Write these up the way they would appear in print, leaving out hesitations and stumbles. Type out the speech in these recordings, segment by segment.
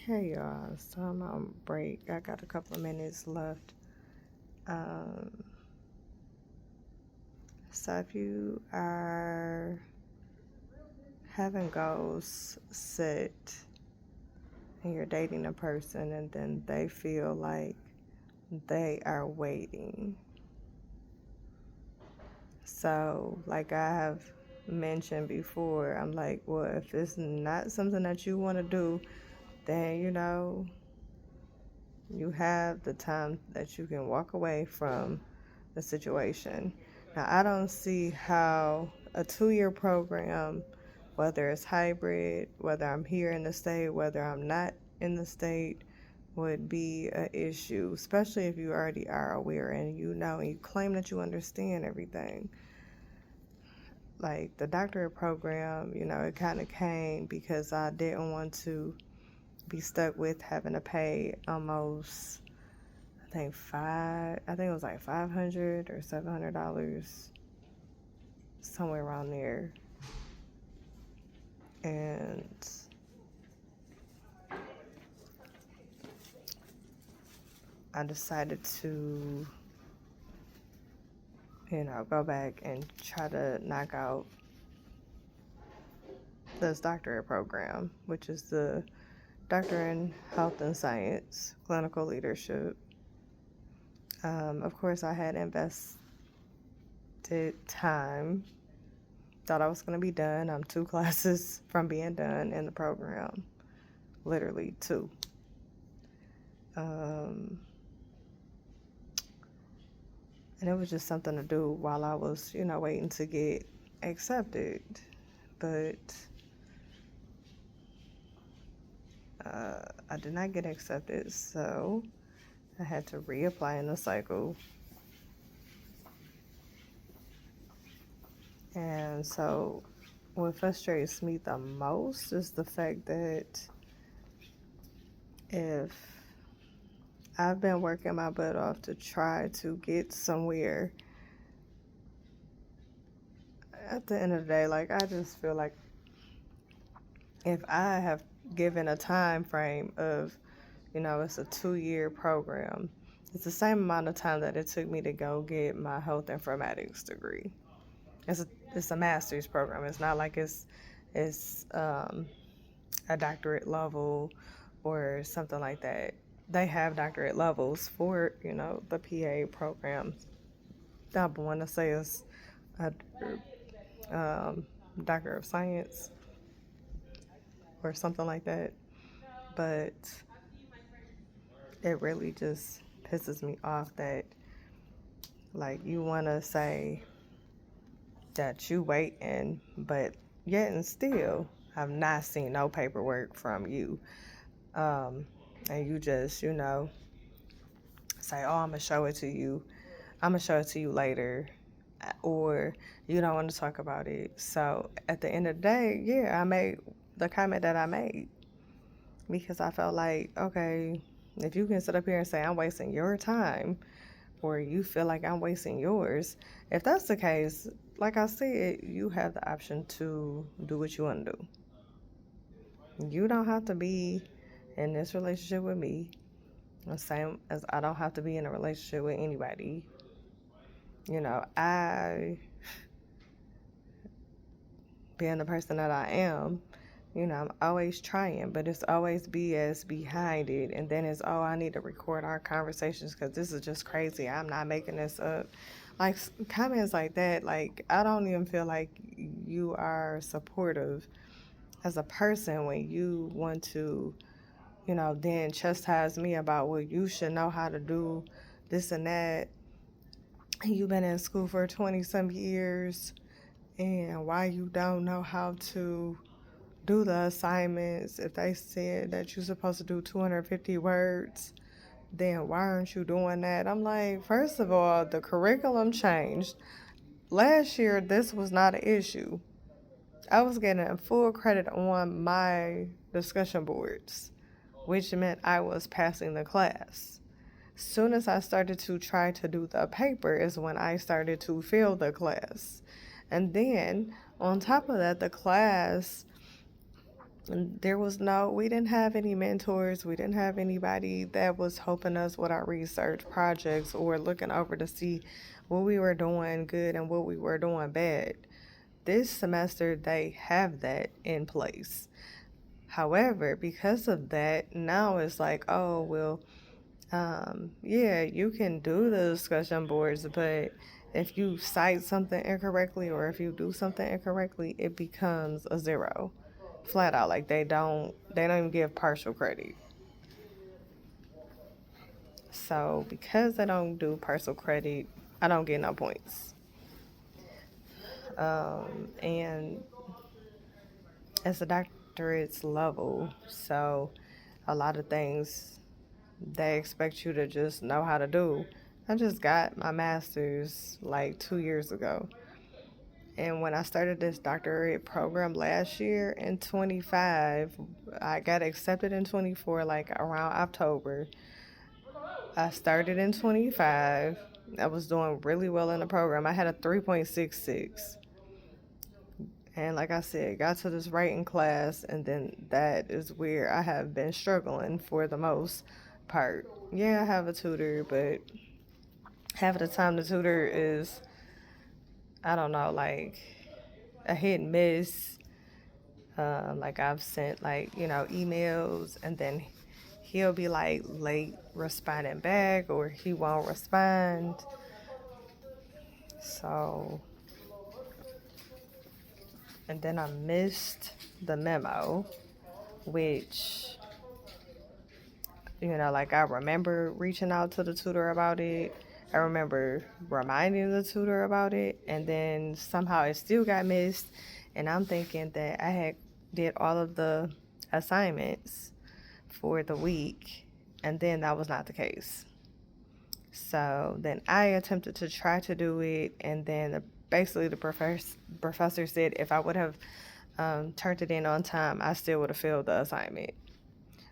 Hey y'all, so I'm on break. I got a couple of minutes left. Um, so if you are having goals set and you're dating a person and then they feel like they are waiting. So, like I have mentioned before, I'm like, well, if it's not something that you want to do, then you have the time that you can walk away from the situation. Now, I don't see how a 2-year program, whether it's hybrid, whether I'm here in the state, whether I'm not in the state, would be an issue, especially if you already are aware and you know and you claim that you understand everything. Like the doctorate program, it kind of came because I didn't want to be stuck with having to pay almost I think it was like $500 or $700, somewhere around there. And I decided to, go back and try to knock out this doctorate program, which is the Doctor in Health and Science, Clinical Leadership. Of course, I had invested time. Thought I was going to be done. I'm 2 classes from being done in the program. Literally 2. And it was just something to do while I was, waiting to get accepted. But I did not get accepted, so I had to reapply in the cycle. And so what frustrates me the most is the fact that if I've been working my butt off to try to get somewhere, at the end of the day, like, I just feel like if I have given a time frame of, it's a 2-year program, it's the same amount of time that it took me to go get my health informatics degree. It's a master's program. It's not like it's a doctorate level or something like that. They have doctorate levels for the PA programs. I want to say it's a Doctor of Science or something like that, but it really just pisses me off that, like, you want to say that you waiting, but yet and still I've not seen no paperwork from you. And you just, say, oh, I'm going to show it to you. I'm going to show it to you later. Or you don't want to talk about it. So at the end of the day, yeah, I made the comment that I made because I felt like, okay, if you can sit up here and say I'm wasting your time or you feel like I'm wasting yours, if that's the case, like I said, you have the option to do what you want to do. You don't have to be in this relationship with me, the same as I don't have to be in a relationship with anybody. I, being the person that I am, I'm always trying, but it's always BS behind it. And then it's, oh, I need to record our conversations because this is just crazy. I'm not making this up. Like, comments like that, like, I don't even feel like you are supportive as a person when you want to, then chastise me about, well, you should know how to do this and that. You've been in school for 20 some years, and why you don't know how to do the assignments. If they said that you're supposed to do 250 words, then why aren't you doing that? I'm like, first of all, the curriculum changed. Last year, this was not an issue. I was getting full credit on my discussion boards, which meant I was passing the class. Soon as I started to try to do the paper is when I started to fail the class. And then, on top of that, the class And we didn't have any mentors. We didn't have anybody that was helping us with our research projects or looking over to see what we were doing good and what we were doing bad. This semester, they have that in place. However, because of that, now it's like, oh, well, yeah, you can do the discussion boards, but if you cite something incorrectly or if you do something incorrectly, it becomes a zero. Flat out. Like they don't even give partial credit. So because I don't do partial credit, I don't get no points. And as a doctorate's level, so a lot of things they expect you to just know how to do. I just got my master's like 2 years ago. And when I started this doctorate program last year in 25, I got accepted in 24, like around October. I started in 25. I was doing really well in the program. I had a 3.66. And like I said, got to this writing class, and then that is where I have been struggling for the most part. Yeah, I have a tutor, but half of the time the tutor is, I don't know, like a hit and miss. Like I've sent emails, and then he'll be like late responding back, or he won't respond. So, and then I missed the memo, which, like I remember reaching out to the tutor about it. I remember reminding the tutor about it, and then somehow it still got missed. And I'm thinking that I had did all of the assignments for the week, and then that was not the case. So then I attempted to try to do it, and then basically the professor said if I would have turned it in on time, I still would have failed the assignment.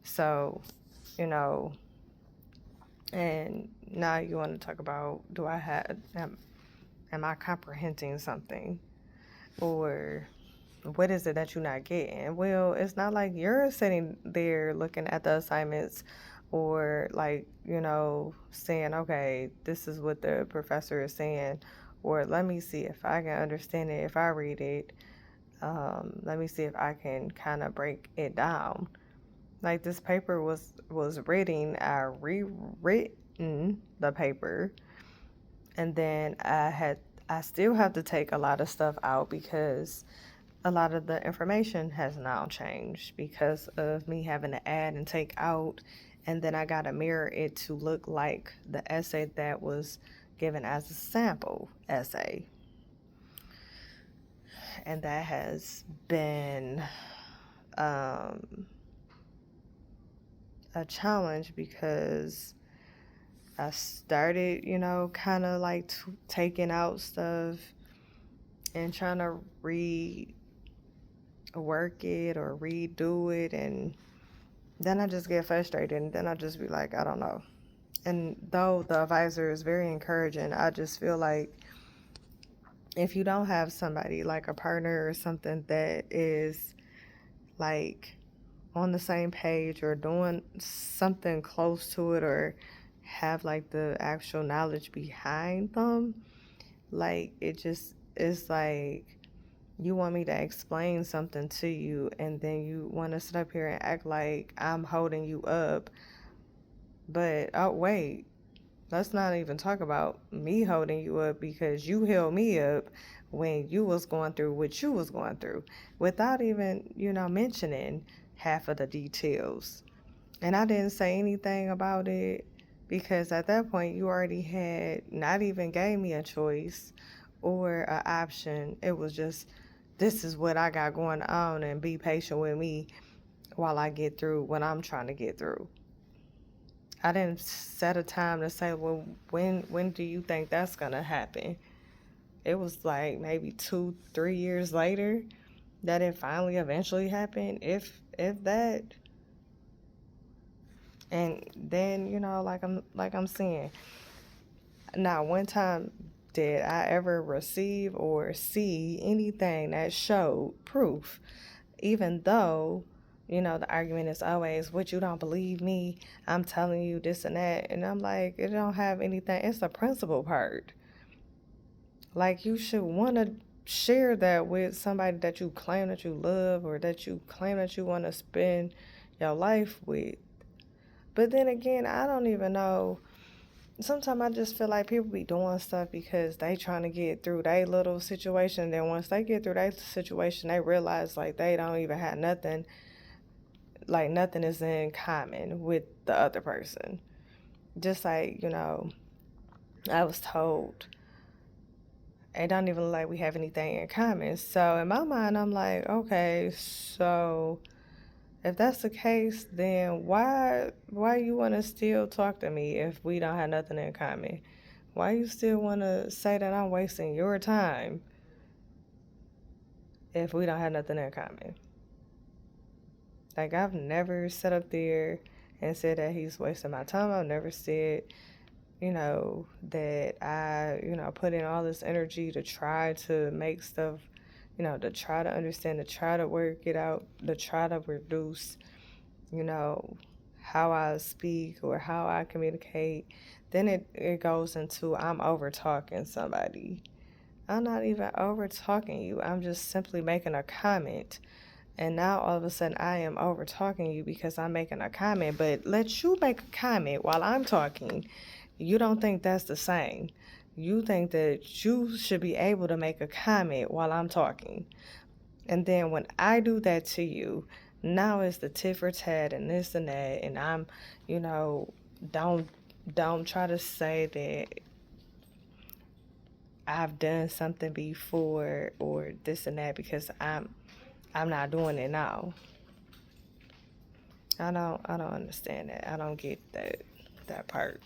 So, you know, and now you want to talk about am I comprehending something, or what is it that you're not getting? Well, it's not like you're sitting there looking at the assignments or like, saying, okay, this is what the professor is saying, or let me see if I can understand it if I read it. Let me see if I can kind of break it down. Like this paper was reading, I rewritten the paper, and then I still have to take a lot of stuff out because a lot of the information has now changed because of me having to add and take out, and then I got to mirror it to look like the essay that was given as a sample essay. And that has been a challenge because I started, kind of like taking out stuff and trying to rework it or redo it, and then I just get frustrated, and then I just be like, I don't know. And though the advisor is very encouraging, I just feel like if you don't have somebody like a partner or something that is like on the same page or doing something close to it or have like the actual knowledge behind them, like it just is like you want me to explain something to you and then you want to sit up here and act like I'm holding you up. But oh wait, let's not even talk about me holding you up because you held me up when you was going through what you was going through without even, mentioning half of the details. And I didn't say anything about it because at that point you already had not even gave me a choice or an option. It was just, this is what I got going on and be patient with me while I get through what I'm trying to get through. I didn't set a time to say, well, when do you think that's gonna happen? It was like maybe 2, 3 years later that it finally eventually happened, if that. And then, like I'm saying, not one time did I ever receive or see anything that showed proof, even though the argument is always, what, you don't believe me? I'm telling you this and that. And I'm like, it don't have anything. It's the principle part. Like, you should want to share that with somebody that you claim that you love or that you claim that you want to spend your life with. But then again, I don't even know. Sometimes I just feel like people be doing stuff because they trying to get through their little situation. Then once they get through their situation, they realize like they don't even have nothing, like nothing is in common with the other person. Just like, I was told it don't even look like we have anything in common. So in my mind, I'm like, okay, so if that's the case, then why you want to still talk to me if we don't have nothing in common? Why you still want to say that I'm wasting your time if we don't have nothing in common? Like, I've never sat up there and said that he's wasting my time. I've never said, that I, put in all this energy to try to make stuff, to try to understand, to try to work it out, to try to reduce, you know, how I speak or how I communicate. Then it goes into I'm over talking somebody. I'm not even over talking you. I'm just simply making a comment. And now all of a sudden I am over talking you because I'm making a comment. But let you make a comment while I'm talking. You don't think that's the same. You think that you should be able to make a comment while I'm talking. And then when I do that to you, now it's the tit for tat and this and that. And I'm, you know, don't try to say that I've done something before or this and that because I'm not doing it now. I don't understand that. I don't get that part.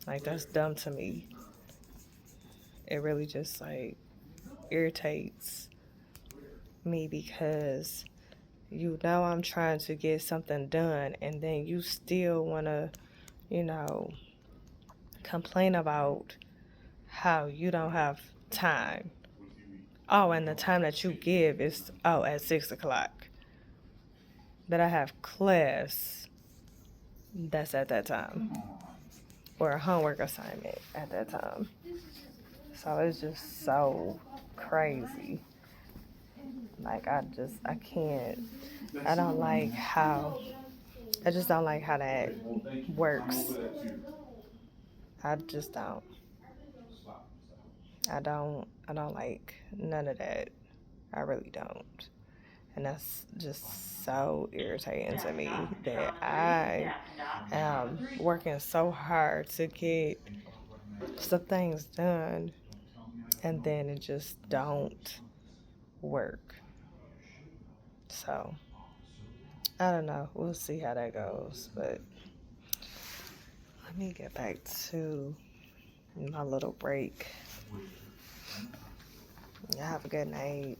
Like, that's dumb to me. It really just like irritates me because I'm trying to get something done and then you still want to, you know, complain about how you don't have time. Oh, and the time that you give is at 6 o'clock. That I have class that's at that time. Or a homework assignment at that time. So it's just so crazy. Like, I can't. I don't like how. I just don't like how that works. I just don't. I don't like none of that. I really don't. And that's just so irritating to me that I am working so hard to get some things done and then it just don't work. So I don't know. We'll see how that goes. But let me get back to my little break. Y'all have a good night.